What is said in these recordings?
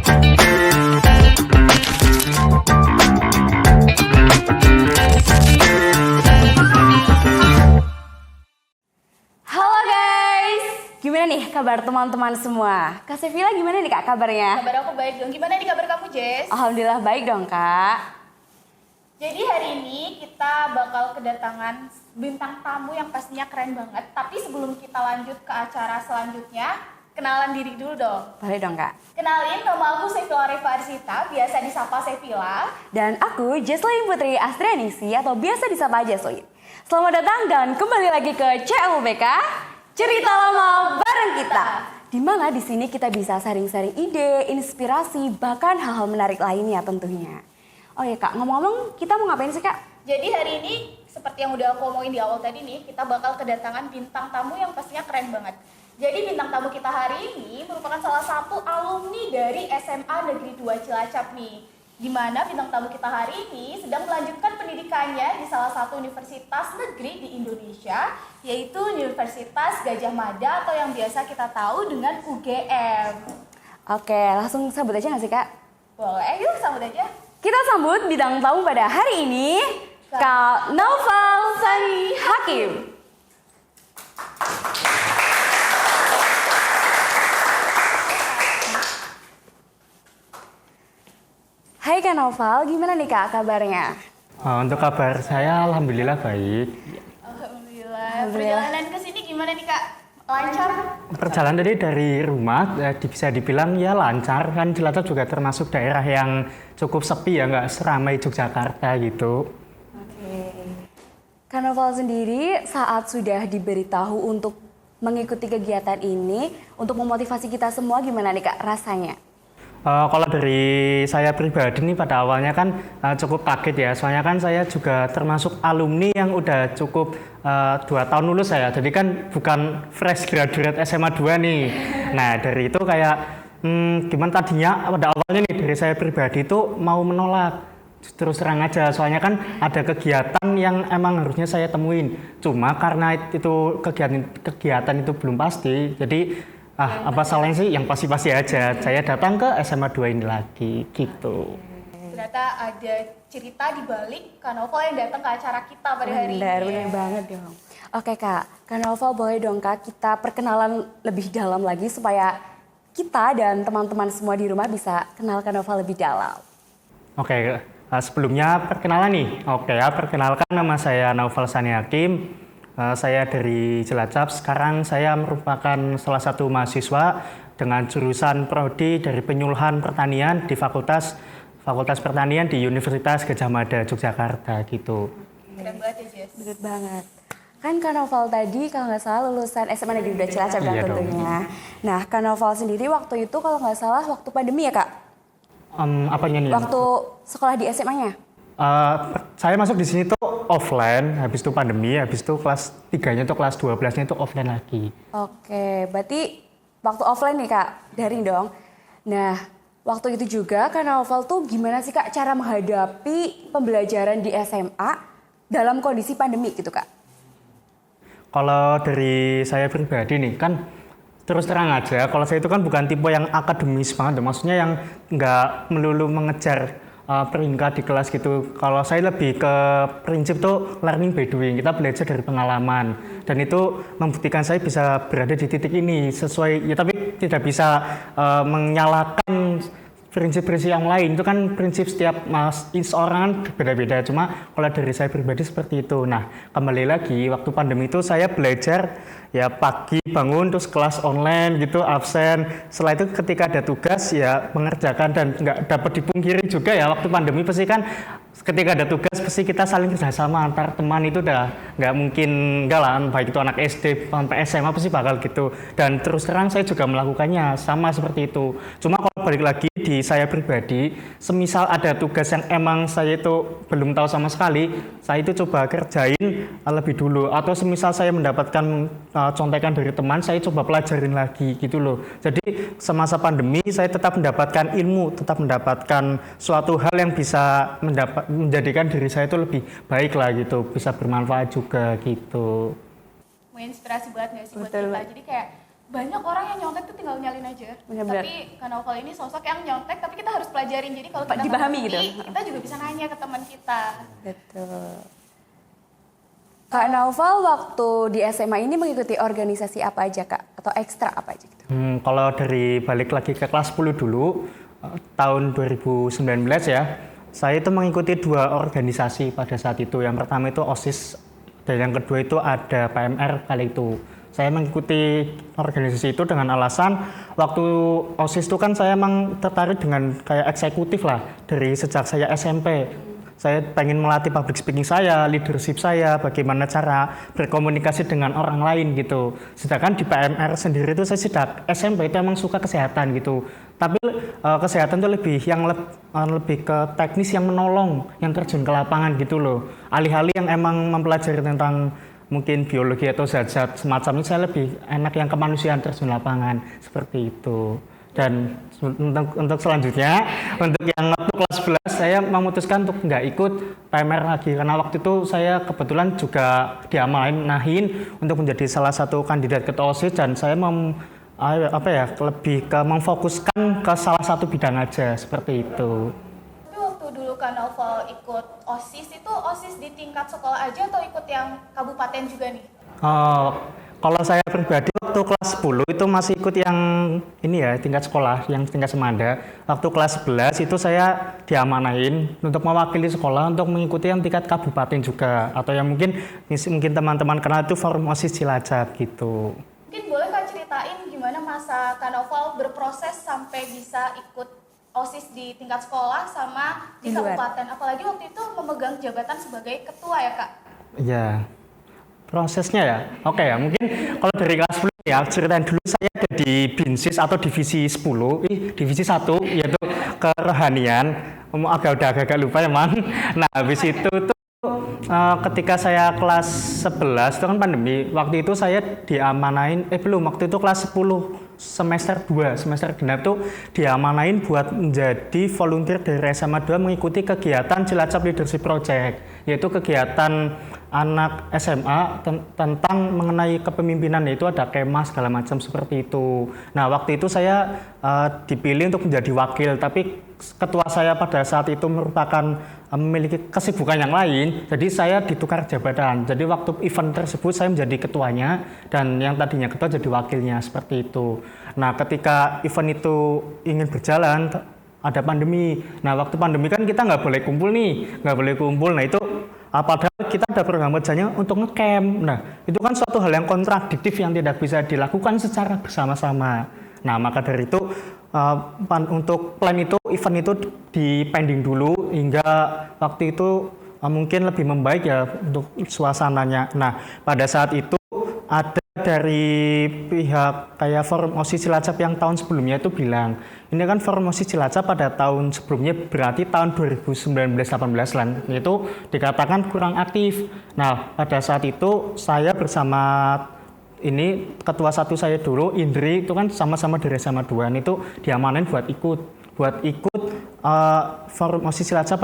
Halo guys, gimana nih kabar teman-teman semua? Kak Sevilla gimana nih kak kabarnya? Kabar aku baik dong. Gimana nih kabar kamu, Jess? Alhamdulillah baik dong kak. Jadi hari ini kita bakal kedatangan bintang tamu yang pastinya keren banget. Tapi sebelum kita lanjut ke acara selanjutnya, kenalan diri dulu dong. Boleh dong kak. Kenalin, nama aku Sevilla Rifa Arsita, biasa disapa Sevilla. Dan aku Jesslyn Putri Astrianisi atau biasa disapa Jesslyn. Selamat datang dan kembali lagi ke CLBK Cerita Lama Bareng Kita. Di mana di sini kita bisa sharing-sharing ide, inspirasi, bahkan hal-hal menarik lainnya tentunya. Oh ya kak, ngomong-ngomong kita mau ngapain sih kak? Jadi hari ini seperti yang udah aku omongin di awal tadi nih, kita bakal kedatangan bintang tamu yang pastinya keren banget. Jadi bintang tamu kita hari ini merupakan salah satu alumni dari SMA Negeri 2 Cilacap nih. Di mana bintang tamu kita hari ini sedang melanjutkan pendidikannya di salah satu universitas negeri di Indonesia, yaitu Universitas Gadjah Mada atau yang biasa kita tahu dengan UGM. Oke, langsung sambut aja nggak sih kak? Boleh, yuk sambut aja. Kita sambut bintang tamu pada hari ini, Kak Naufal Sani Hakim. Hai Kak Naufal, gimana nih Kak kabarnya? Untuk kabar saya alhamdulillah baik. Alhamdulillah. Perjalanan ke sini gimana nih Kak? Lancar? Perjalanan tadi dari rumah bisa dibilang ya lancar, kan Cilacap juga termasuk daerah yang cukup sepi ya, nggak seramai Yogyakarta gitu. Oke. Kak Naufal sendiri saat sudah diberitahu untuk mengikuti kegiatan ini, untuk memotivasi kita semua gimana nih Kak rasanya? Kalau dari saya pribadi nih pada awalnya kan cukup kaget ya, soalnya kan saya juga termasuk alumni yang udah cukup 2 tahun lulus saya, jadi kan bukan fresh graduate SMA 2 nih. Nah dari itu kayak gimana tadinya pada awalnya nih dari saya pribadi itu mau menolak, terus terang aja, soalnya kan ada kegiatan yang emang harusnya saya temuin, cuma karena itu kegiatan itu belum pasti, jadi apa salahnya sih, yang pasti-pasti aja saya datang ke SMA 2 ini lagi gitu. Ternyata ada cerita di balik Kak Naufal yang datang ke acara kita pada hari ini. Benar banget dong. Oke Kak Naufal boleh dong Kak kita perkenalan lebih dalam lagi supaya kita dan teman-teman semua di rumah bisa kenal Kak Naufal lebih dalam. Oke, sebelumnya perkenalan nih. Oke ya, perkenalkan nama saya Naufal Sani Hakim. Saya dari Cilacap, sekarang saya merupakan salah satu mahasiswa dengan jurusan Prodi dari Penyuluhan Pertanian di Fakultas Pertanian di Universitas Gadjah Mada, Yogyakarta gitu. Keren banget ya Jess. Bener banget. Kan Kak Naufal tadi kalau nggak salah lulusan SMA Negeri 2 Cilacap kan Iya tentunya. Nah Kak Naufal sendiri waktu itu kalau nggak salah waktu pandemi ya Kak? Apanya nih? Waktu sekolah di SMA-nya? Saya masuk di sini tuh offline, habis itu pandemi, habis itu kelas 3-nya tuh kelas 12-nya itu offline lagi. Oke, berarti waktu offline nih Kak, daring dong. Nah, waktu itu juga Kak Naufal tuh gimana sih Kak cara menghadapi pembelajaran di SMA dalam kondisi pandemi gitu Kak? Kalau dari saya pribadi nih, kan terus terang aja, kalau saya itu kan bukan tipe yang akademis banget, maksudnya yang nggak melulu mengejar peringkat di kelas gitu. Kalau saya lebih ke prinsip tuh learning by doing, kita belajar dari pengalaman, dan itu membuktikan saya bisa berada di titik ini sesuai ya, tapi tidak bisa menyalahkan prinsip-prinsip yang lain. Itu kan prinsip setiap orang beda-beda, cuma kalau dari saya pribadi seperti itu. Nah kembali lagi waktu pandemi itu saya belajar ya, pagi bangun terus kelas online gitu, absen. Setelah itu ketika ada tugas ya mengerjakan, dan nggak dapat dipungkiri juga ya waktu pandemi pasti kan ketika ada tugas pasti kita saling kerjasama antar teman, itu udah nggak mungkin enggak lah, baik itu anak SD sampai SMA pasti bakal gitu. Dan terus terang saya juga melakukannya sama seperti itu. Cuma kalau balik lagi di saya pribadi, semisal ada tugas yang emang saya itu belum tahu sama sekali, saya itu coba kerjain lebih dulu, atau semisal saya mendapatkan contekan dari teman, saya coba pelajarin lagi gitu loh. Jadi semasa pandemi saya tetap mendapatkan ilmu, tetap mendapatkan suatu hal yang bisa menjadikan diri saya itu lebih baik lah gitu, bisa bermanfaat juga gitu. Menginspirasi banget gak sih buat Betul. kita. Jadi kayak banyak orang yang nyontek tuh tinggal nyalin aja. Bener-bener. Tapi Kak Naufal ini sosok yang nyontek, tapi kita harus pelajarin. Jadi kalau kita nggak Dipahami ngerti, gitu. kita juga bisa nanya ke teman kita. Betul. Kak Naufal waktu di SMA ini mengikuti organisasi apa aja Kak? Atau ekstra apa aja gitu? Kalau dari balik lagi ke kelas 10 dulu, tahun 2019 ya, saya itu mengikuti 2 organisasi pada saat itu. Yang pertama itu OSIS, dan yang kedua itu ada PMR kali itu. Saya mengikuti organisasi itu dengan alasan waktu OSIS itu kan saya emang tertarik dengan kayak eksekutif lah dari sejak saya SMP. Saya pengen melatih public speaking saya, leadership saya, bagaimana cara berkomunikasi dengan orang lain gitu. Sedangkan di PMR sendiri itu saya sejak SMP itu emang suka kesehatan gitu. Tapi kesehatan itu lebih ke teknis yang menolong, yang terjun ke lapangan gitu loh. Alih-alih yang emang mempelajari tentang mungkin biologi atau zat-zat semacam itu, saya lebih enak yang kemanusiaan terjun lapangan seperti itu. Dan untuk selanjutnya, untuk yang waktu kelas 11 saya memutuskan untuk nggak ikut PMR lagi karena waktu itu saya kebetulan juga diamanahin untuk menjadi salah satu kandidat ketua OSIS dan saya lebih ke memfokuskan ke salah satu bidang aja seperti itu. Tapi waktu dulu Kak Naufal ikut OSIS itu OSIS di tingkat sekolah aja atau ikut yang kabupaten juga nih? Kalau saya pribadi waktu kelas 10 itu masih ikut yang ini ya, tingkat sekolah, yang tingkat Semanda. Waktu kelas 11 itu saya diamanahin untuk mewakili sekolah untuk mengikuti yang tingkat kabupaten juga. Atau yang mungkin teman-teman kenal itu Forum OSIS Cilacap gitu. Mungkin boleh Kak ceritain gimana masa Kak Naufal berproses sampai bisa ikut OSIS di tingkat sekolah sama di kabupaten. Apalagi waktu itu memegang jabatan sebagai ketua ya Kak? Iya. Prosesnya ya, oke ya, mungkin kalau dari kelas 10 ya, ceritain dulu saya ada di BINSIS atau divisi 10, divisi 1, yaitu kerohanian, agak lupa emang. Nah, habis itu tuh ketika saya kelas 11, itu kan pandemi, waktu itu saya diamanain, waktu itu kelas 10, semester genap tuh diamanain buat menjadi volunteer dari SMA 2 mengikuti kegiatan Cilacap Leadership Project, yaitu kegiatan anak SMA tentang mengenai kepemimpinan, yaitu ada kemah segala macam seperti itu. Nah, waktu itu saya dipilih untuk menjadi wakil, tapi ketua saya pada saat itu merupakan memiliki kesibukan yang lain, jadi saya ditukar jabatan. Jadi waktu event tersebut saya menjadi ketuanya dan yang tadinya ketua jadi wakilnya seperti itu. Nah, ketika event itu ingin berjalan, ada pandemi. Nah, waktu pandemi kan kita nggak boleh kumpul. Nah, itu padahal kita ada program kerjanya untuk ngecamp. Nah, itu kan suatu hal yang kontradiktif yang tidak bisa dilakukan secara bersama-sama. Nah, maka dari itu untuk plan itu, event itu dipending dulu hingga waktu itu mungkin lebih membaik ya untuk suasananya. Nah, pada saat itu ada dari pihak kayak Forum OSIS Cilacap yang tahun sebelumnya itu bilang, ini kan Forum OSIS Cilacap pada tahun sebelumnya berarti tahun 2019-18 lah, itu dikatakan kurang aktif. Nah, pada saat itu saya bersama ini ketua satu saya dulu, Indri, itu kan sama-sama dari SMA 2, itu diamanain buat ikut Forum OSIS Cilacap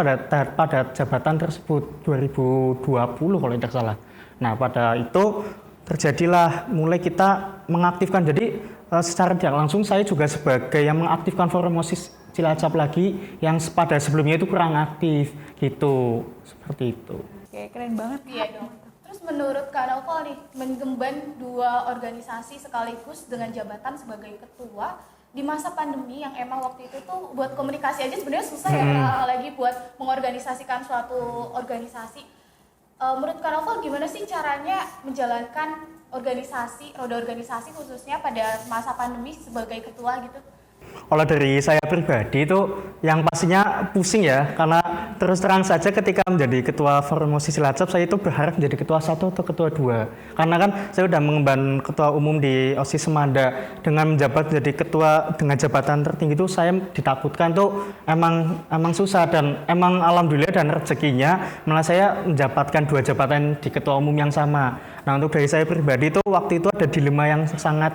pada jabatan tersebut 2020 kalau tidak salah. Nah, pada itu terjadilah mulai kita mengaktifkan. Jadi secara tidak langsung saya juga sebagai yang mengaktifkan Forum OSIS Cilacap lagi yang pada sebelumnya itu kurang aktif gitu, seperti itu. Oke, keren banget. Iya dong. Terus menurut Kak Naufal nih, menggemban 2 organisasi sekaligus dengan jabatan sebagai ketua di masa pandemi yang emang waktu itu tuh buat komunikasi aja sebenarnya susah ya, apalagi buat mengorganisasikan suatu organisasi. Menurut Kak Naufal gimana sih caranya menjalankan roda organisasi khususnya pada masa pandemi sebagai ketua gitu? Kalau dari saya pribadi itu yang pastinya pusing ya, karena terus terang saja ketika menjadi ketua Forum OSIS Cilacap saya itu berharap menjadi ketua 1 atau ketua 2. Karena kan saya sudah mengemban ketua umum di OSIS Semanda, dengan menjabat menjadi ketua dengan jabatan tertinggi itu saya ditakutkan tuh emang susah, dan emang alhamdulillah dan rezekinya malah saya mendapatkan 2 jabatan di ketua umum yang sama. Nah, untuk dari saya pribadi itu waktu itu ada dilema yang sangat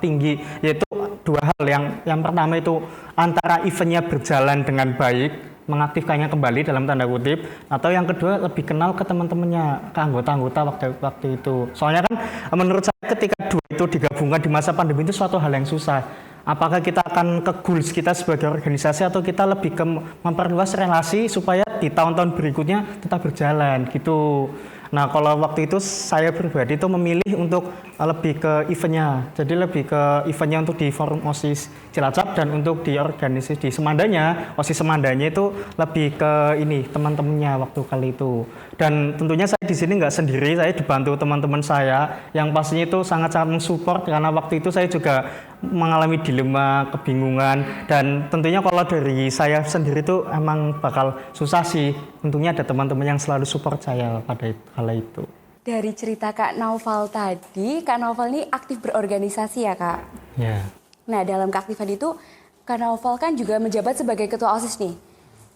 tinggi, yaitu 2 hal. Yang pertama itu antara eventnya berjalan dengan baik, mengaktifkannya kembali dalam tanda kutip, atau yang kedua lebih kenal ke teman-temannya, ke anggota-anggota waktu itu. Soalnya kan menurut saya ketika 2 itu itu digabungkan di masa pandemi itu suatu hal yang susah. Apakah kita akan ke goals kita sebagai organisasi atau kita lebih ke memperluas relasi supaya di tahun-tahun berikutnya tetap berjalan gitu. Nah, kalau waktu itu saya pribadi itu memilih untuk lebih ke eventnya. Jadi lebih ke eventnya untuk di forum OSIS Cilacap dan untuk di organisasi di Semandanya. OSIS Semandanya itu lebih ke ini teman-temannya waktu kali itu. Dan tentunya saya di sini nggak sendiri, saya dibantu teman-teman saya yang pastinya itu sangat-sangat mensupport karena waktu itu saya juga mengalami dilema, kebingungan, dan tentunya kalau dari saya sendiri itu emang bakal susah sih. Tentunya ada teman-teman yang selalu support saya pada kala itu. Dari cerita Kak Naufal tadi, Kak Naufal ini aktif berorganisasi ya Kak? Ya. Nah, dalam keaktifan itu, Kak Naufal kan juga menjabat sebagai ketua OSIS nih.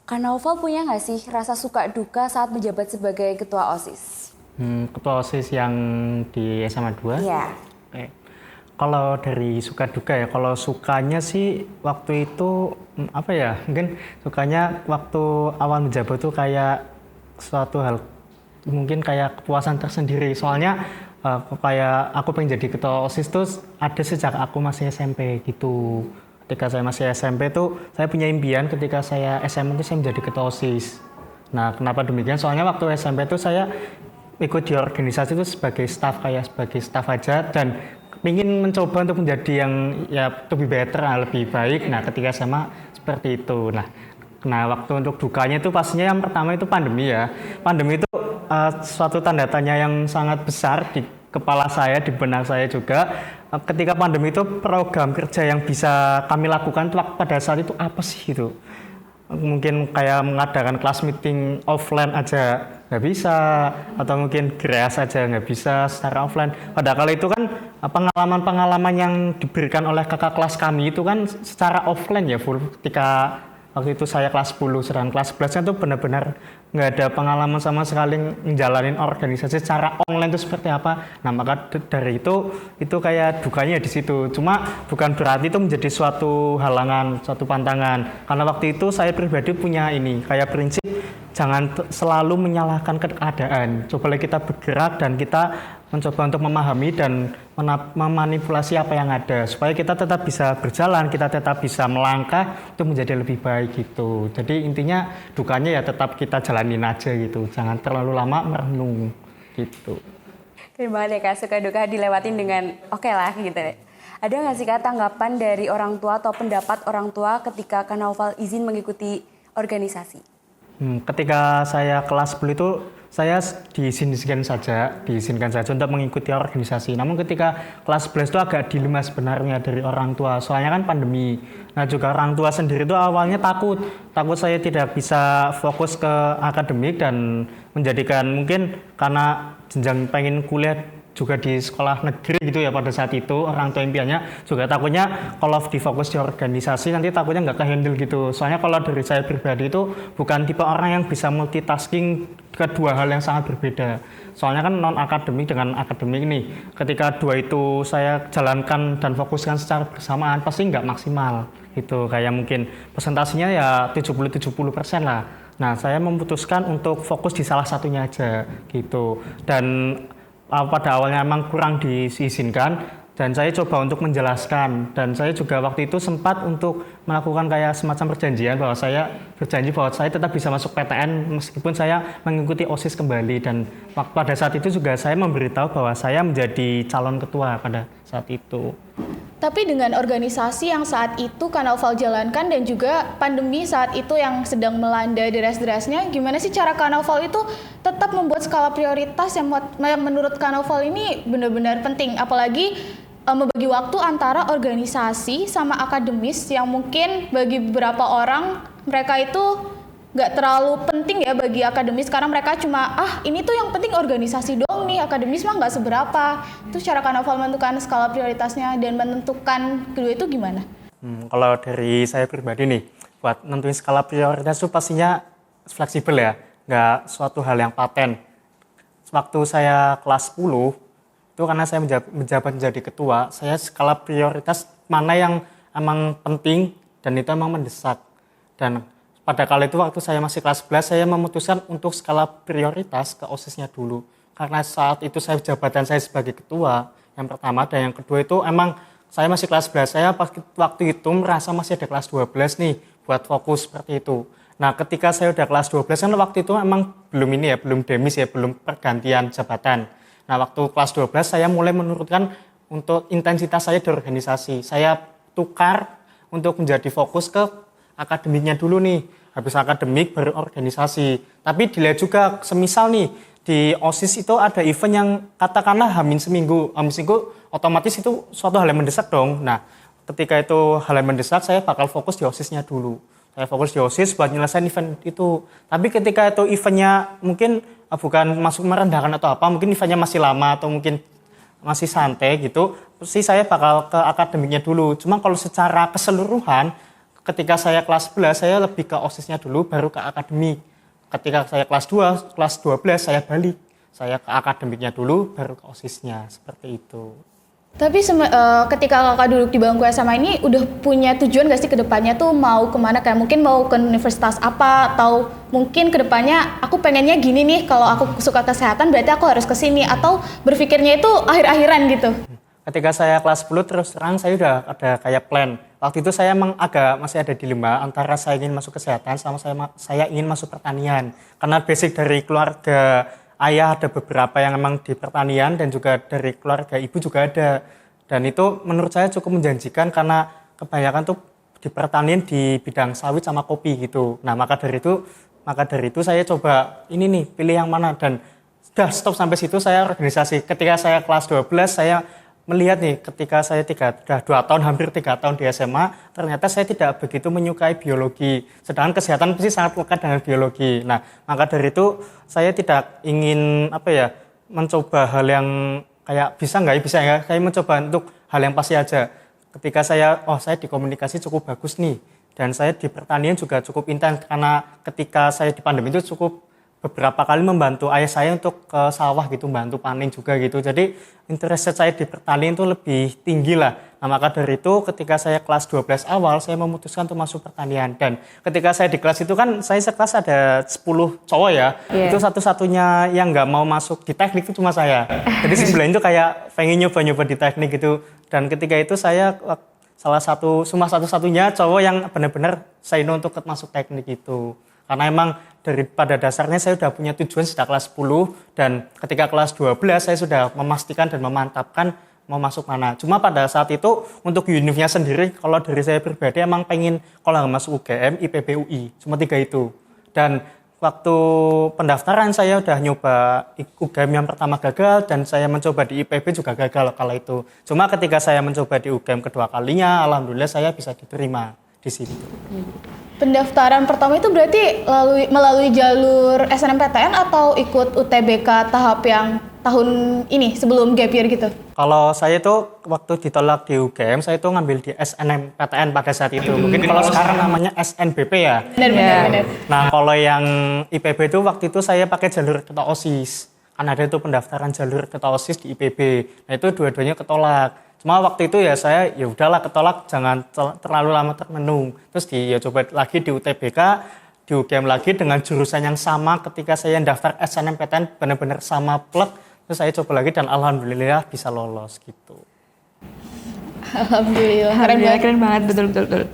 Kak Naufal punya nggak sih rasa suka duka saat menjabat sebagai ketua OSIS? Ketua OSIS yang di SMA 2? Iya. Oke. Kalau dari suka duka ya, kalau sukanya sih waktu itu apa ya, mungkin sukanya waktu awal menjabat tuh kayak suatu hal, mungkin kayak kepuasan tersendiri. Soalnya kayak aku pengen jadi ketua OSIS tuh ada sejak aku masih SMP gitu. Ketika saya masih SMP tuh saya punya impian ketika saya SMA itu saya menjadi ketua OSIS. Nah, kenapa demikian? Soalnya waktu SMP tuh saya ikut di organisasi itu sebagai staff, kayak sebagai staff aja, dan ingin mencoba untuk menjadi yang ya lebih better, lebih baik. Nah, ketika SMA seperti itu. Nah, waktu untuk dukanya itu pastinya yang pertama itu pandemi ya. Pandemi itu suatu tanda tanya yang sangat besar di kepala saya, di benak saya juga. Ketika pandemi itu program kerja yang bisa kami lakukan pada saat itu apa sih itu? Mungkin kayak mengadakan kelas meeting offline aja nggak bisa, atau mungkin GREAS aja nggak bisa secara offline. Pada kali itu kan pengalaman-pengalaman yang diberikan oleh kakak kelas kami itu kan secara offline ya full. Ketika waktu itu saya kelas 10, sedangkan kelas 11-nya tuh benar-benar nggak ada pengalaman sama sekali ngejalanin organisasi secara online itu seperti apa. Nah, maka dari itu kayak dukanya di situ. Cuma bukan berarti itu menjadi suatu halangan, suatu pantangan. Karena waktu itu saya pribadi punya ini kayak prinsip, jangan selalu menyalahkan keadaan. Cobalah kita bergerak dan kita mencoba untuk memahami dan memanipulasi apa yang ada supaya kita tetap bisa berjalan, kita tetap bisa melangkah untuk menjadi lebih baik gitu. Jadi intinya dukanya ya tetap kita jalanin aja gitu, jangan terlalu lama merenung gitu. Keren banget ya Kak, suka duka dilewatin dengan oke lah gitu. Ada nggak sih Kak tanggapan dari orang tua atau pendapat orang tua ketika Kak Naufal izin mengikuti organisasi? Ketika saya kelas 10 itu saya diizinkan saja untuk mengikuti organisasi. Namun ketika kelas 11 itu agak dilema sebenarnya dari orang tua. Soalnya kan pandemi. Nah, juga orang tua sendiri itu awalnya takut saya tidak bisa fokus ke akademik dan menjadikan mungkin karena jenjang pengen kuliah juga di sekolah negeri gitu ya pada saat itu, orang tua impiannya juga takutnya kalau difokus di organisasi nanti takutnya nggak kehandle gitu. Soalnya kalau dari saya pribadi itu bukan tipe orang yang bisa multitasking kedua hal yang sangat berbeda. Soalnya kan non akademik dengan akademik nih, ketika dua itu saya jalankan dan fokuskan secara bersamaan pasti nggak maksimal gitu. Kayak mungkin presentasinya ya 70% lah. Nah, saya memutuskan untuk fokus di salah satunya aja gitu. Dan pada awalnya memang kurang diizinkan dan saya coba untuk menjelaskan, dan saya juga waktu itu sempat untuk melakukan kayak semacam perjanjian bahwa saya berjanji bahwa saya tetap bisa masuk PTN meskipun saya mengikuti OSIS kembali, dan pada saat itu juga saya memberitahu bahwa saya menjadi calon ketua pada saat itu. Tapi dengan organisasi yang saat itu Kak Naufal jalankan dan juga pandemi saat itu yang sedang melanda deras-derasnya, gimana sih cara Kak Naufal itu tetap membuat skala prioritas yang menurut Kak Naufal ini benar-benar penting, apalagi membagi waktu antara organisasi sama akademis yang mungkin bagi beberapa orang mereka itu nggak terlalu penting ya bagi akademis, karena mereka cuma ini tuh yang penting organisasi doang nih, akademis mah nggak seberapa. Itu cara Kak Naufal menentukan skala prioritasnya dan menentukan kedua itu gimana? Kalau dari saya pribadi nih, buat nentuin skala prioritas itu pastinya fleksibel ya, nggak suatu hal yang paten. Waktu saya kelas 10, itu karena saya menjabat menjadi ketua, saya skala prioritas mana yang emang penting dan itu emang mendesak. Dan pada kali itu waktu saya masih kelas 11, saya memutuskan untuk skala prioritas ke OSIS-nya dulu. Karena saat itu jabatan saya sebagai ketua, yang pertama. Dan yang kedua itu emang saya masih kelas 11, saya waktu itu merasa masih ada kelas 12 nih buat fokus seperti itu. Nah ketika saya udah kelas 12 kan waktu itu emang belum demis ya, belum pergantian jabatan. Nah waktu kelas 12 saya mulai menurunkan untuk intensitas saya di organisasi. Saya tukar untuk menjadi fokus ke akademiknya dulu nih. Habis akademik baru organisasi. Tapi dilihat juga semisal nih di OSIS itu ada event yang katakanlah hamin seminggu otomatis itu suatu hal yang mendesak dong. Nah ketika itu hal yang mendesak saya bakal fokus di OSISnya dulu. Saya fokus di OSIS buat nyelesain event itu. Tapi ketika itu eventnya mungkin bukan masuk merendahkan atau apa, mungkin eventnya masih lama atau mungkin masih santai gitu, pasti saya bakal ke akademiknya dulu. Cuma kalau secara keseluruhan, ketika saya kelas 11, saya lebih ke OSISnya dulu, baru ke akademik. Ketika saya kelas 2, kelas 12, saya balik. Saya ke akademiknya dulu, baru ke OSISnya, seperti itu. Tapi ketika kakak duduk di bangku SMA ini udah punya tujuan gak sih ke depannya tuh mau kemana? Kayak mungkin mau ke universitas apa, atau mungkin ke depannya aku pengennya gini nih, kalau aku suka kesehatan berarti aku harus ke sini, atau berpikirnya itu akhir-akhiran gitu? Ketika saya kelas 10 terus terang saya udah ada kayak plan. Waktu itu saya emang masih ada dilema antara saya ingin masuk kesehatan sama saya ingin masuk pertanian. Karena basic dari keluarga ayah ada beberapa yang emang di pertanian dan juga dari keluarga ibu juga ada. Dan itu menurut saya cukup menjanjikan karena kebanyakan tuh di pertanian di bidang sawit sama kopi gitu. Nah maka dari itu saya coba ini nih pilih yang mana, dan sudah stop sampai situ saya organisasi. Ketika saya kelas 12 saya melihat nih ketika saya hampir 3 tahun di SMA, ternyata saya tidak begitu menyukai biologi. Sedangkan kesehatan pasti sangat lekat dengan biologi. Nah, maka dari itu saya tidak ingin mencoba hal yang kayak bisa ya. Saya mencoba untuk hal yang pasti aja. Ketika saya di komunikasi cukup bagus nih, dan saya di pertanian juga cukup intens karena ketika saya di pandemi itu cukup beberapa kali membantu ayah saya untuk ke sawah gitu, bantu panen juga gitu. Jadi interest saya di pertanian itu lebih tinggi lah. Nah maka dari itu ketika saya kelas 12 awal saya memutuskan untuk masuk pertanian. Dan ketika saya di kelas itu kan saya sekelas ada 10 cowok ya. Yeah. Itu satu-satunya yang nggak mau masuk di teknik itu cuma saya. Jadi sebelumnya itu kayak pengen nyoba-nyoba di teknik gitu. Dan ketika itu saya satu-satunya cowok yang benar-benar say no untuk masuk teknik itu. Karena emang pada dasarnya saya sudah punya tujuan sejak kelas 10, dan ketika kelas 12 saya sudah memastikan dan memantapkan mau masuk mana. Cuma pada saat itu untuk univnya sendiri, kalau dari saya pribadi emang pengen kalau nggak masuk UGM, IPB, UI, cuma 3 itu. Dan waktu pendaftaran saya udah nyoba UGM yang pertama gagal, dan saya mencoba di IPB juga gagal kala itu. Cuma ketika saya mencoba di UGM kedua kalinya, alhamdulillah saya bisa diterima di situ. Pendaftaran pertama itu berarti melalui jalur SNMPTN atau ikut UTBK tahap yang tahun ini sebelum gap year gitu? Kalau saya itu waktu ditolak di UGM, saya itu ngambil di SNMPTN pada saat itu. Mungkin kalau sekarang namanya SNBP ya. Benar. Nah kalau yang IPB itu waktu itu saya pakai jalur ketua OSIS. Kan ada itu pendaftaran jalur ketua OSIS di IPB. Nah itu dua-duanya ketolak. Cuma waktu itu ya saya ya udahlah ketolak, jangan terlalu lama termenung. Terus coba lagi di UTBK, di UGM lagi dengan jurusan yang sama. Ketika saya daftar SNMPTN benar-benar sama plek. Terus saya coba lagi dan alhamdulillah bisa lolos gitu. Alhamdulillah. Keren banget, betul.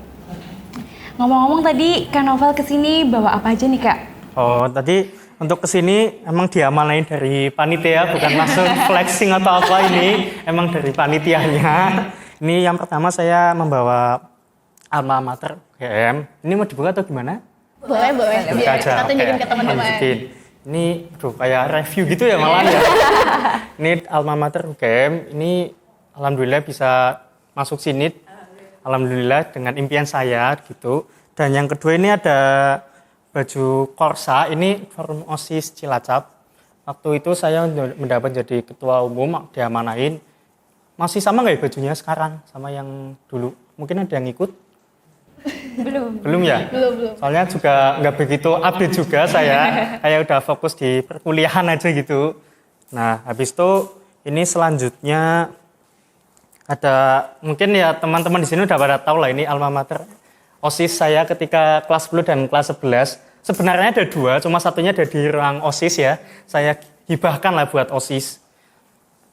Ngomong-ngomong tadi Kak Novel kesini bawa apa aja nih Kak? Oh tadi untuk kesini emang diamanain dari panitia, bukan masuk flexing atau apa ini, emang dari panitianya. Ini yang pertama saya membawa alma mater UGM. Ini mau dibuka atau gimana? Boleh. Buka aja. Kita tunjukin ke teman-teman. Ini kayak review gitu ya malah ya. Ini alma mater UGM. Ini alhamdulillah bisa masuk sini. Alhamdulillah dengan impian saya gitu. Dan yang kedua ini ada baju Korsa, ini forum OSIS Cilacap. Waktu itu saya mendapat jadi ketua umum, diamanain. Masih sama nggak ya bajunya sekarang sama yang dulu? Mungkin ada yang ikut? Belum ya? Belum. Soalnya juga nggak begitu update juga saya. Kayak udah fokus di perkuliahan aja gitu. Nah, habis itu ini selanjutnya ada, mungkin ya teman-teman di sini udah pada tahu lah ini alma mater OSIS saya ketika kelas 10 dan kelas 11. Sebenarnya ada 2, cuma satunya ada di ruang OSIS ya. Saya hibahkan lah buat OSIS.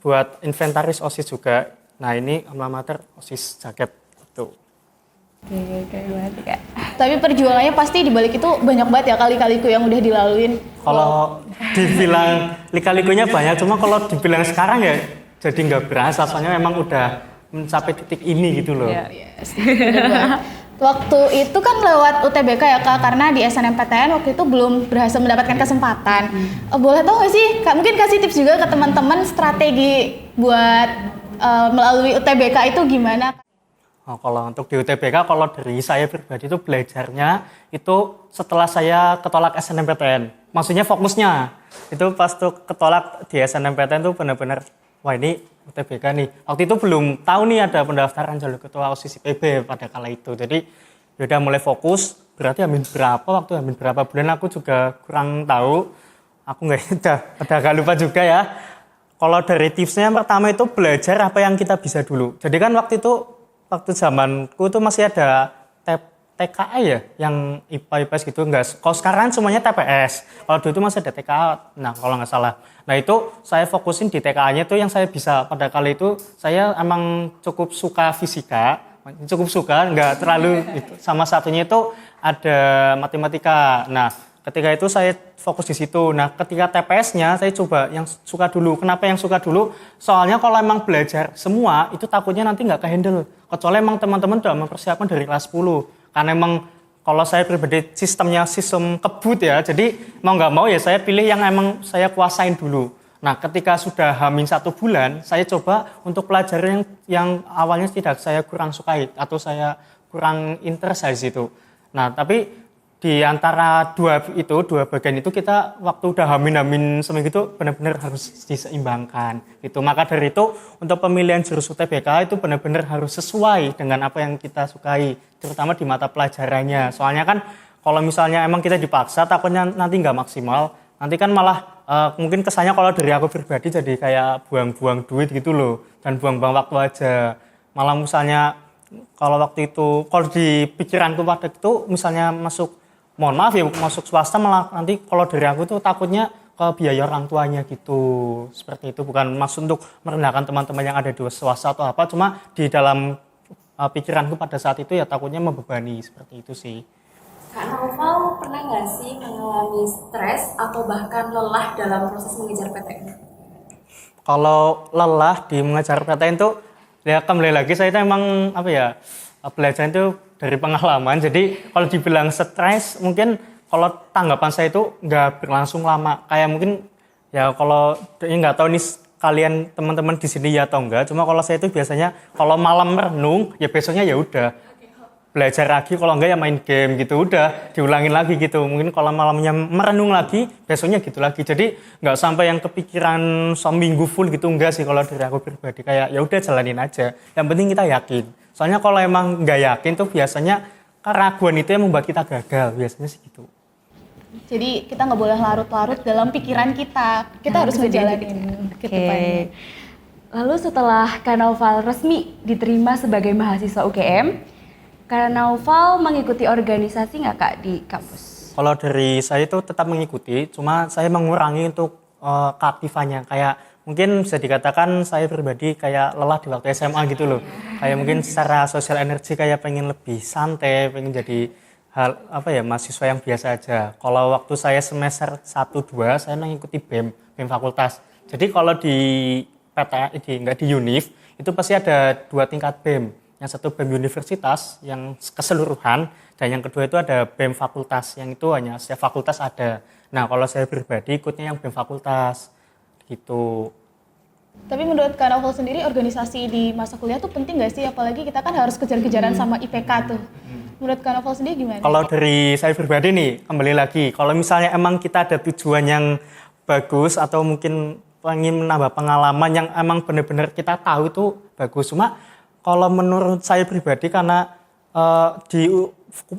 buat inventaris OSIS juga. Nah ini alma mater OSIS jaket itu. Oke, keren banget Kak. Tapi perjuangannya pasti dibalik itu banyak banget ya kali-kaliku yang udah dilaluin. Kalau dibilang lika-likunya banyak, cuma kalau dibilang sekarang ya jadi nggak berasa, soalnya memang udah mencapai titik ini gitu loh. Yes, bener banget. Waktu itu kan lewat UTBK ya Kak, karena di SNMPTN waktu itu belum berhasil mendapatkan kesempatan. Boleh tahu nggak sih Kak, mungkin kasih tips juga ke teman-teman strategi buat melalui UTBK itu gimana? Oh, kalau untuk di UTBK, kalau dari saya pribadi itu belajarnya itu setelah saya ketolak SNMPTN. Maksudnya fokusnya itu pas tuh ketolak di SNMPTN tuh benar-benar wah ini UTBK nih. Waktu itu belum tahu nih ada pendaftaran jalur ketua OSIS IPB pada kala itu. Jadi udah mulai fokus. Berarti amin berapa bulan aku juga kurang tahu. Aku udah agak lupa juga ya. Kalau dari tipsnya yang pertama itu belajar apa yang kita bisa dulu. Jadi kan waktu zamanku tuh masih ada TKA ya, yang IPA-IPS gitu, enggak. Kalau sekarang semuanya TPS. Kalau dulu itu masih ada TKA, nah kalau nggak salah. Nah itu saya fokusin di TKA-nya tuh yang saya bisa pada kali itu, saya emang cukup suka fisika, nggak terlalu itu. Sama satunya itu ada matematika. Nah ketika itu saya fokus di situ. Nah ketika TPS-nya saya coba yang suka dulu. Kenapa yang suka dulu? Soalnya kalau emang belajar semua itu takutnya nanti nggak ke-handle. Kecuali emang teman-teman udah mempersiapkan dari kelas 10. Karena emang kalau saya pribadi sistem kebut ya. Jadi mau nggak mau ya saya pilih yang emang saya kuasain dulu. Nah ketika sudah hamil 1 bulan, saya coba untuk pelajaran yang awalnya tidak saya kurang sukai atau saya kurang interest dari situ. Nah tapi di antara dua bagian itu kita waktu udah hamin seminggu itu benar-benar harus diseimbangkan gitu. Maka dari itu untuk pemilihan jurusan UTBK itu benar-benar harus sesuai dengan apa yang kita sukai, terutama di mata pelajarannya. Soalnya kan kalau misalnya emang kita dipaksa takutnya nanti nggak maksimal, nanti kan malah mungkin kesannya kalau dari aku pribadi jadi kayak buang-buang duit gitu loh dan buang-buang waktu aja. Malah misalnya kalau waktu itu kalau di pikiranku waktu itu misalnya masuk swasta malah nanti kalau dari aku tuh takutnya ke biaya orang tuanya gitu. Seperti itu, bukan maksud untuk merendahkan teman-teman yang ada di swasta atau apa, cuma di dalam pikiranku pada saat itu ya takutnya membebani, seperti itu sih. Kak Naufal pernah nggak sih mengalami stres atau bahkan lelah dalam proses mengejar PTN? Kalau lelah di mengejar PTN tuh ya kembali lagi saya itu emang belajar itu dari pengalaman. Jadi kalau dibilang stres mungkin kalau tanggapan saya itu nggak berlangsung lama. Kayak mungkin ya kalau ini nggak tahu nih kalian teman-teman di sini ya atau enggak. Cuma kalau saya itu biasanya kalau malam merenung ya besoknya ya udah belajar lagi, kalau enggak ya main game gitu, udah diulangin lagi gitu. Mungkin kalau malamnya merenung lagi besoknya gitu lagi. Jadi nggak sampai yang kepikiran seminggu full gitu, enggak sih kalau dari aku pribadi. Kayak ya udah jalanin aja. Yang penting kita yakin. Soalnya kalau emang nggak yakin tuh biasanya keraguan itu yang membuat kita gagal, biasanya sih gitu. Jadi kita nggak boleh larut-larut dalam pikiran kita. Kita harus ngejalanin ke depannya. Lalu setelah Kak Naufal resmi diterima sebagai mahasiswa UGM, Kak Naufal mengikuti organisasi nggak Kak di kampus? Kalau dari saya itu tetap mengikuti, cuma saya mengurangi untuk keaktifannya. Kayak mungkin bisa dikatakan saya pribadi kayak lelah di waktu SMA gitu loh. Kayak mungkin secara sosial energi kayak pengen lebih santai, pengen jadi mahasiswa yang biasa aja. Kalau waktu saya semester 1-2 saya mengikuti BEM fakultas. Jadi kalau di di UNIF itu pasti ada 2 tingkat BEM. Yang satu BEM universitas yang keseluruhan dan yang kedua itu ada BEM fakultas yang itu hanya setiap fakultas ada. Nah, kalau saya pribadi ikutnya yang BEM fakultas gitu. Tapi menurut Kak Naufal sendiri organisasi di masa kuliah tuh penting nggak sih? Apalagi kita kan harus kejar-kejaran sama IPK tuh. Menurut Kak Naufal sendiri gimana? Kalau dari saya pribadi nih, kembali lagi. Kalau misalnya emang kita ada tujuan yang bagus atau mungkin ingin menambah pengalaman yang emang benar-benar kita tahu itu bagus. Cuma kalau menurut saya pribadi karena di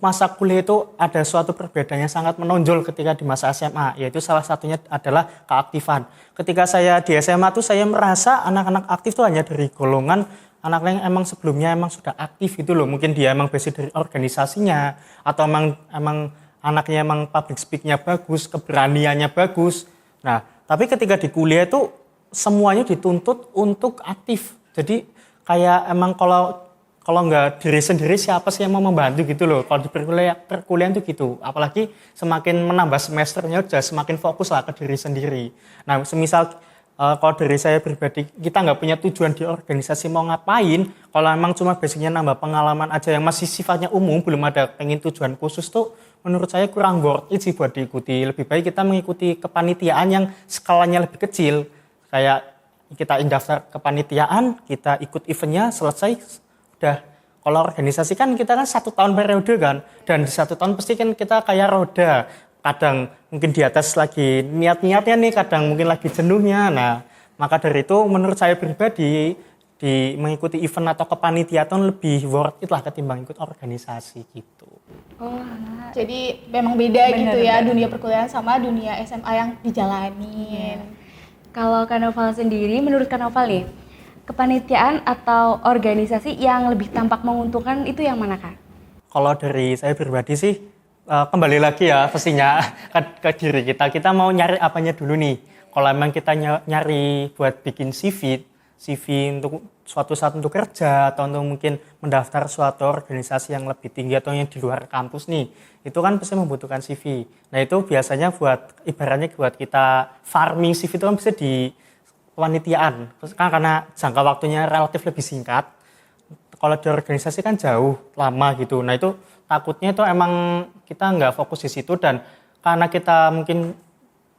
masa kuliah itu ada suatu perbedaan yang sangat menonjol ketika di masa SMA, yaitu salah satunya adalah keaktifan. Ketika saya di SMA tuh saya merasa anak-anak aktif tuh hanya dari golongan anak yang emang sebelumnya emang sudah aktif gitu loh. Mungkin dia emang basic dari organisasinya atau emang anaknya emang public speak-nya bagus, keberaniannya bagus. Nah, tapi ketika di kuliah itu semuanya dituntut untuk aktif. Jadi kayak emang kalau nggak diri sendiri siapa sih yang mau membantu gitu loh. Kalau di perkuliahan tuh gitu. Apalagi semakin menambah semesternya udah semakin fokus lah ke diri sendiri. Nah semisal kalau dari saya pribadi, kita nggak punya tujuan di organisasi mau ngapain, kalau emang cuma basicnya nambah pengalaman aja yang masih sifatnya umum, belum ada pengen tujuan khusus tuh, menurut saya kurang worth it sih buat diikuti. Lebih baik kita mengikuti kepanitiaan yang skalanya lebih kecil. Kayak kita daftar kepanitiaan, kita ikut eventnya, selesai, udah. Kalau organisasi kan kita kan 1 tahun periode kan, dan di 1 tahun pasti kan kita kayak roda. Kadang mungkin di atas lagi niat-niatnya nih, kadang mungkin lagi jenuhnya. Nah, maka dari itu menurut saya pribadi di mengikuti event atau kepanitiaan lebih worth it lah ketimbang ikut organisasi gitu. Jadi memang beda Bener, gitu ya bener. dunia perkuliahan sama dunia SMA yang dijalanin. Kalau Kak Noval sendiri, menurut Kak Noval nih, kepanitiaan atau organisasi yang lebih tampak menguntungkan itu yang mana Kak? Kalau dari saya pribadi sih, kembali lagi ya pastinya ke diri kita. Kita mau nyari apanya dulu nih. Kalau memang kita nyari buat bikin CV untuk suatu saat untuk kerja atau untuk mungkin mendaftar suatu organisasi yang lebih tinggi atau yang di luar kampus nih, itu kan pasti membutuhkan CV. Nah itu biasanya ibaratnya buat kita farming CV itu kan bisa di kepanitiaan, kan karena jangka waktunya relatif lebih singkat. Kalau di organisasi kan jauh lama gitu. Nah itu takutnya itu emang kita nggak fokus di situ, dan karena kita mungkin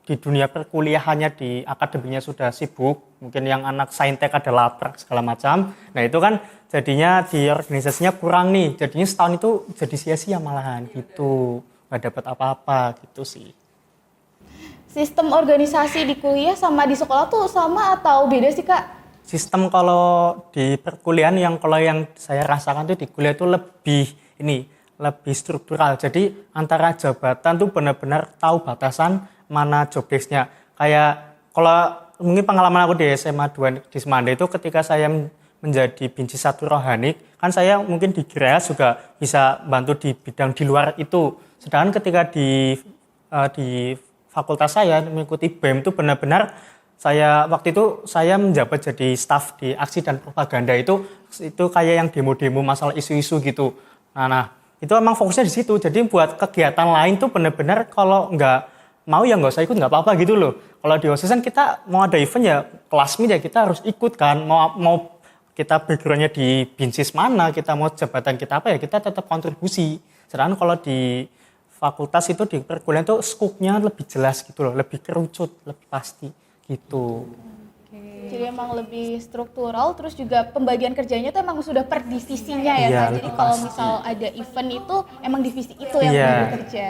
di dunia perkuliahannya di akademinya sudah sibuk, mungkin yang anak saintek ada labrak segala macam. Nah itu kan jadinya di organisasinya kurang nih, jadinya setahun itu jadi sia-sia malahan gitu, nggak dapat apa-apa gitu sih. Sistem organisasi di kuliah sama di sekolah tuh sama atau beda sih Kak? Sistem kalau di perkuliahan kalau yang saya rasakan tuh di kuliah itu lebih struktural. Jadi antara jabatan tuh benar-benar tahu batasan mana job desk-nya. Kayak kalau mungkin pengalaman aku di SMA 2 di Semanda itu ketika saya menjadi Binsi 1 Rohani, kan saya mungkin di GREAS juga bisa bantu di bidang di luar itu. Sedangkan ketika di fakultas saya mengikuti BEM itu benar-benar waktu itu saya menjabat jadi staf di aksi dan propaganda itu kayak yang demo-demo masalah isu-isu gitu. Nah itu emang fokusnya di situ. Jadi buat kegiatan lain tuh benar-benar kalau nggak mau ya nggak usah ikut, nggak apa-apa gitu loh. Kalau di OSIS kan kita mau ada event ya kelas meet ya kita harus ikut kan. Mau kita backgroundnya di binsis mana, kita mau jabatan kita apa ya kita tetap kontribusi. Sedangkan kalau di fakultas itu di perkuliahan tuh scope-nya lebih jelas gitu loh, lebih kerucut, lebih pasti gitu. Jadi emang lebih struktural, terus juga pembagian kerjanya tuh emang sudah per divisinya ya Iya, Kak? Jadi lebih kalau pasti. misal ada event itu emang divisi itu yang Iya. bekerja.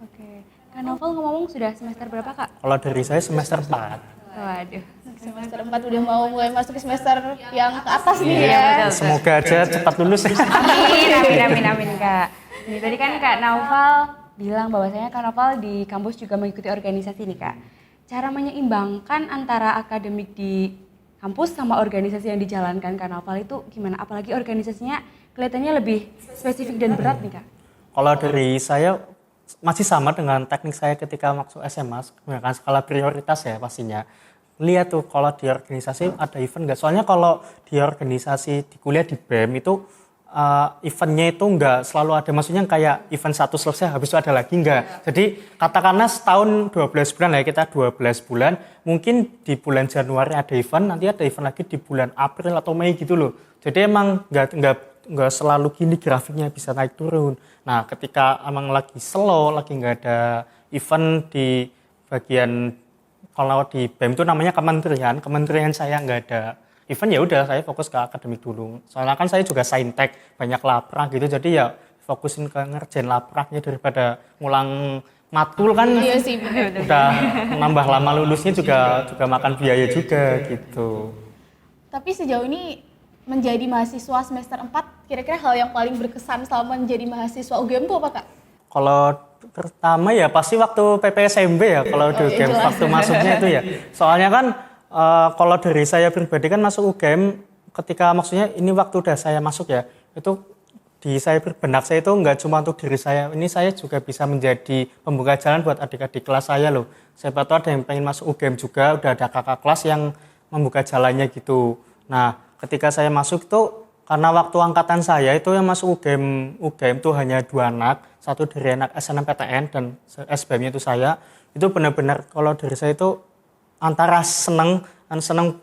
Oke. Kak Noval ngomong sudah semester berapa Kak? Kalau dari saya semester 4. Waduh. Semester 4 udah mau mulai masuk ke semester yang ke atas nih Iya, ya. betul. Semoga aja cepat lulus. Amin Kak. Ini tadi kan Kak Noval bilang bahwasanya Kak Noval di kampus juga mengikuti organisasi nih Kak. Cara menyeimbangkan antara akademik di kampus sama organisasi yang dijalankan Kak Noval itu gimana? Apalagi organisasinya kelihatannya lebih spesifik dan berat nih Kak. Kalau dari saya masih sama dengan teknik saya ketika masuk SMA, menggunakan skala prioritas ya pastinya. Lihat tuh kalau di organisasi ada event nggak? Soalnya kalau di organisasi di kuliah di BEM itu eventnya itu nggak selalu ada, maksudnya kayak event satu selesai habis itu ada lagi nggak. Jadi katakanlah setahun 12 bulan lah ya, kita 12 bulan, mungkin di bulan Januari ada event, nanti ada event lagi di bulan April atau Mei gitu loh. Jadi emang nggak selalu gini grafiknya bisa naik turun. Nah ketika emang lagi slow, lagi nggak ada event di bagian, kalau di BEM itu namanya kementerian saya nggak ada event, ya udah saya fokus ke akademik dulu. Soalnya kan saya juga saintek, banyak laprak gitu, jadi ya fokusin ke ngerjain lapraknya daripada ngulang matkul kan. Iya sih, bener. Udah nambah lama lulusnya juga makan biaya juga gitu. Tapi sejauh ini menjadi mahasiswa semester 4, kira-kira hal yang paling berkesan selama menjadi mahasiswa UGM itu apa Kak? Kalau pertama ya pasti waktu PPSMB ya, kalau di UGM jelas. waktu masuknya itu ya. Soalnya kan kalau dari saya pribadi kan masuk UGM ketika maksudnya ini waktu udah saya masuk ya, itu di saya berbenak saya itu nggak cuma untuk diri saya, ini saya juga bisa menjadi pembuka jalan buat adik-adik kelas saya loh. Siapa tahu ada yang pengen masuk UGM juga, udah ada kakak kelas yang membuka jalannya gitu. Nah, ketika saya masuk itu, karena waktu angkatan saya itu yang masuk UGM itu hanya 2 anak, satu dari anak SNMPTN dan SBM-nya itu saya. Itu benar-benar kalau dari saya itu antara seneng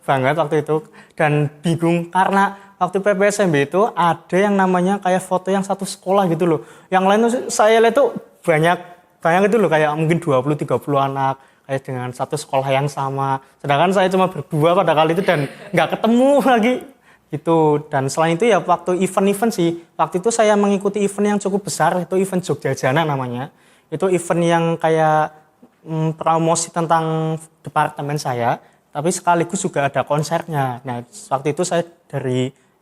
banget waktu itu dan bingung karena waktu PPSMB itu ada yang namanya kayak foto yang satu sekolah gitu loh. Yang lain tuh saya lihat tuh banyak itu loh, kayak mungkin 20-30 anak kayak dengan satu sekolah yang sama. Sedangkan saya cuma berdua pada kali itu dan nggak ketemu lagi gitu. Dan selain itu ya waktu event-event sih, waktu itu saya mengikuti event yang cukup besar, itu event Jogja Jana namanya. Itu event yang kayak promosi tentang departemen saya, tapi sekaligus juga ada konsernya. Nah, waktu itu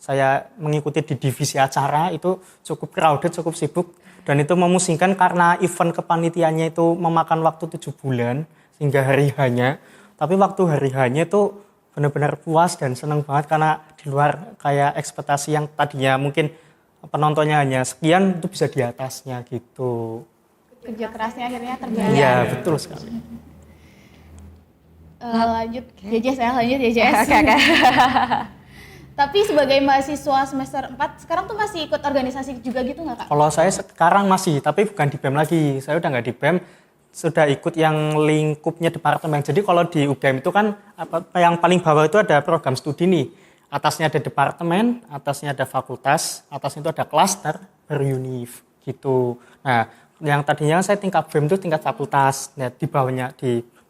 saya mengikuti di divisi acara, itu cukup crowded, cukup sibuk, dan itu memusingkan karena event kepanitiaannya itu memakan waktu 7 bulan hingga hari hanya. Tapi waktu hari hanya itu benar-benar puas dan senang banget karena di luar kayak ekspektasi yang tadinya mungkin penontonnya hanya sekian, itu bisa di atasnya gitu. Kerja kerasnya akhirnya terbayar. Iya, betul sekali. Lanjut JJS. Oke. Tapi sebagai mahasiswa semester 4, sekarang tuh masih ikut organisasi juga gitu nggak Kak? Kalau saya sekarang masih, tapi bukan di BEM lagi. Saya udah nggak di BEM, sudah ikut yang lingkupnya departemen. Jadi kalau di UGM itu kan yang paling bawah itu ada program studi nih. Atasnya ada departemen, atasnya ada fakultas, atasnya itu ada klaster, baru univ gitu. Nah, yang tadinya saya tingkat BEM itu tingkat fakultas. Nah, di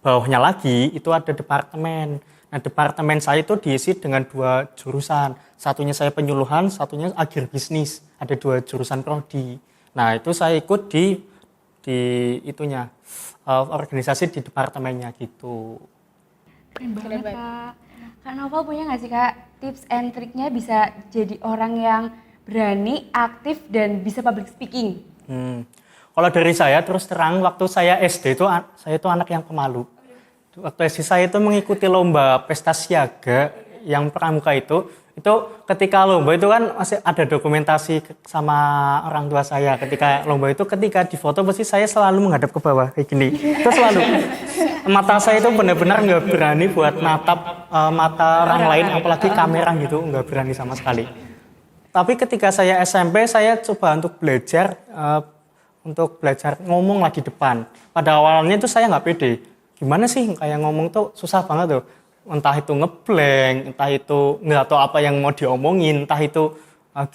bawahnya lagi itu ada departemen. Nah, departemen saya itu diisi dengan 2 jurusan. Satunya saya penyuluhan, satunya agribisnis. Ada 2 jurusan prodi. Nah, itu saya ikut di itunya organisasi di departemennya gitu. Keren banget Kak. Kak Novel punya nggak sih Kak tips and triknya bisa jadi orang yang berani, aktif, dan bisa public speaking? Kalau dari saya terus terang, waktu saya SD itu saya itu anak yang pemalu. Waktu SD saya itu mengikuti lomba pesta siaga yang pramuka itu ketika lomba itu kan masih ada dokumentasi sama orang tua saya. Ketika lomba itu, ketika difoto pasti saya selalu menghadap ke bawah kayak gini. Itu selalu. Mata saya itu benar-benar nggak berani buat natap mata orang lain, apalagi kamera gitu, nggak berani sama sekali. Tapi ketika saya SMP, saya coba untuk belajar ngomong lah di depan. Pada awalnya itu saya nggak pede. Gimana sih kayak ngomong tuh susah banget tuh. Entah itu ngeblank, entah itu nggak tahu apa yang mau diomongin, entah itu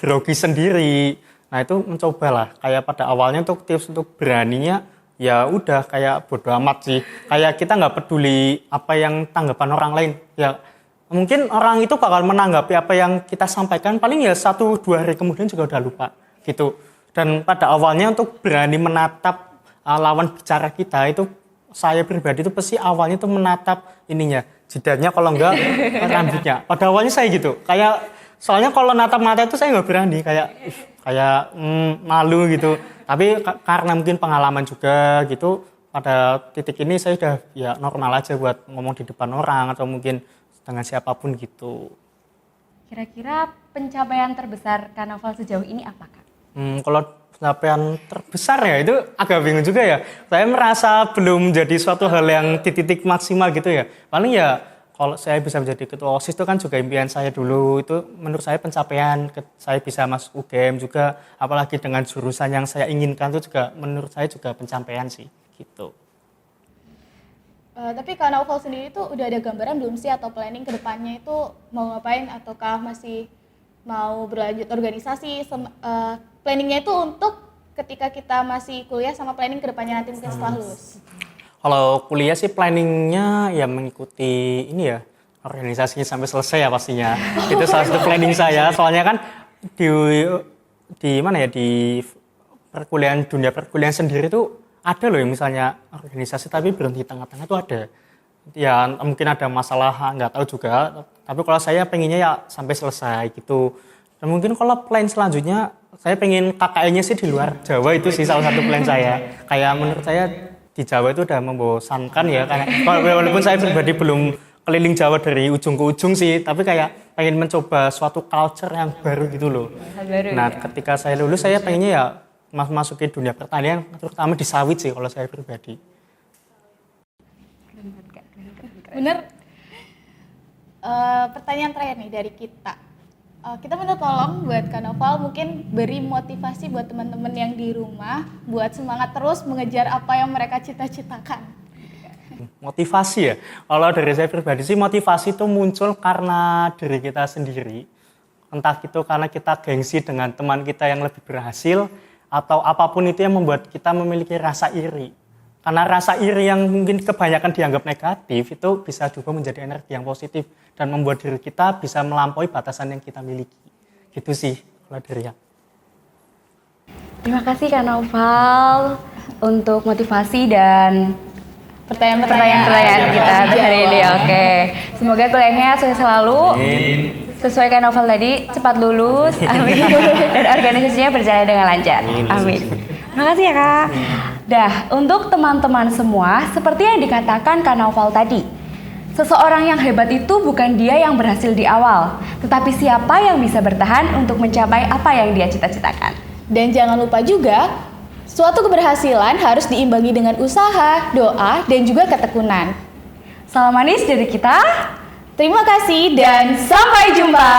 grogi sendiri. Nah itu mencobalah. Kayak pada awalnya untuk tips untuk beraninya, ya udah kayak bodo amat sih. Kayak kita nggak peduli apa yang tanggapan orang lain. Ya mungkin orang itu bakal menanggapi apa yang kita sampaikan, paling ya 1-2 hari kemudian juga udah lupa gitu. Dan pada awalnya untuk berani menatap lawan bicara kita itu, saya pribadi itu pasti awalnya itu menatap ininya, jidatnya kalau enggak rambutnya. Pada awalnya saya gitu, kayak soalnya kalau natap mata itu saya nggak berani, kayak malu gitu. Tapi karena mungkin pengalaman juga gitu, pada titik ini saya udah ya normal aja buat ngomong di depan orang atau mungkin dengan siapapun gitu. Kira-kira pencapaian terbesar Kak Novel sejauh ini apa Kak? Kalau pencapaian terbesar ya itu agak bingung juga ya. Saya merasa belum jadi suatu hal yang di titik maksimal gitu ya. Paling ya kalau saya bisa menjadi ketua OSIS itu kan juga impian saya dulu. Itu menurut saya pencapaian. Saya bisa masuk UGM juga, apalagi dengan jurusan yang saya inginkan itu juga menurut saya juga pencapaian sih gitu. Tapi Kak Novel sendiri tuh udah ada gambaran belum sih atau planning ke depannya itu mau ngapain, ataukah masih mau berlanjut organisasi? Planningnya itu untuk ketika kita masih kuliah sama planning ke depannya nanti mungkin setelah lulus. Kalau kuliah sih planningnya ya mengikuti ini ya, organisasinya sampai selesai ya pastinya. Itu salah satu planning saya. Soalnya kan di mana ya, di perkuliahan, dunia perkuliahan sendiri tuh ada loh yang misalnya organisasi tapi berhenti di tengah-tengah tuh ada. Ya mungkin ada masalah, nggak tahu juga. Tapi kalau saya pengennya ya sampai selesai gitu. Dan mungkin kalau plan selanjutnya, saya pengen KKN-nya sih di luar Jawa, itu sih salah satu plan saya. Kayak menurut saya di Jawa itu udah membosankan ya, karena walaupun saya pribadi belum keliling Jawa dari ujung ke ujung sih, tapi kayak pengen mencoba suatu culture yang baru gitu loh. Nah, ketika saya lulus saya pengennya ya masuk ke dunia pertanian, terutama di sawit sih kalau saya pribadi. Bener. Pertanyaan terakhir nih dari kita. Kita minta tolong buat Kak Noval mungkin beri motivasi buat teman-teman yang di rumah buat semangat terus mengejar apa yang mereka cita-citakan. Motivasi ya, kalau dari saya pribadi sih motivasi itu muncul karena diri kita sendiri. Entah itu karena kita gengsi dengan teman kita yang lebih berhasil, atau apapun itu yang membuat kita memiliki rasa iri. Karena rasa iri yang mungkin kebanyakan dianggap negatif itu bisa juga menjadi energi yang positif dan membuat diri kita bisa melampaui batasan yang kita miliki. Gitu sih kalau dari aku. Terima kasih Kak Noval untuk motivasi dan pertanyaan-pertanyaan kita hari ini. Oke. Semoga kuliahnya sukses selalu. Sesuai Kak Noval tadi, cepat lulus. Amin. Dan organisasinya berjalan dengan lancar. Amin. Terima kasih ya Kak. Dah, untuk teman-teman semua, seperti yang dikatakan Kak Noval tadi, seseorang yang hebat itu bukan dia yang berhasil di awal, tetapi siapa yang bisa bertahan untuk mencapai apa yang dia cita-citakan. Dan jangan lupa juga, suatu keberhasilan harus diimbangi dengan usaha, doa, dan juga ketekunan. Salam manis dari kita. Terima kasih dan sampai jumpa.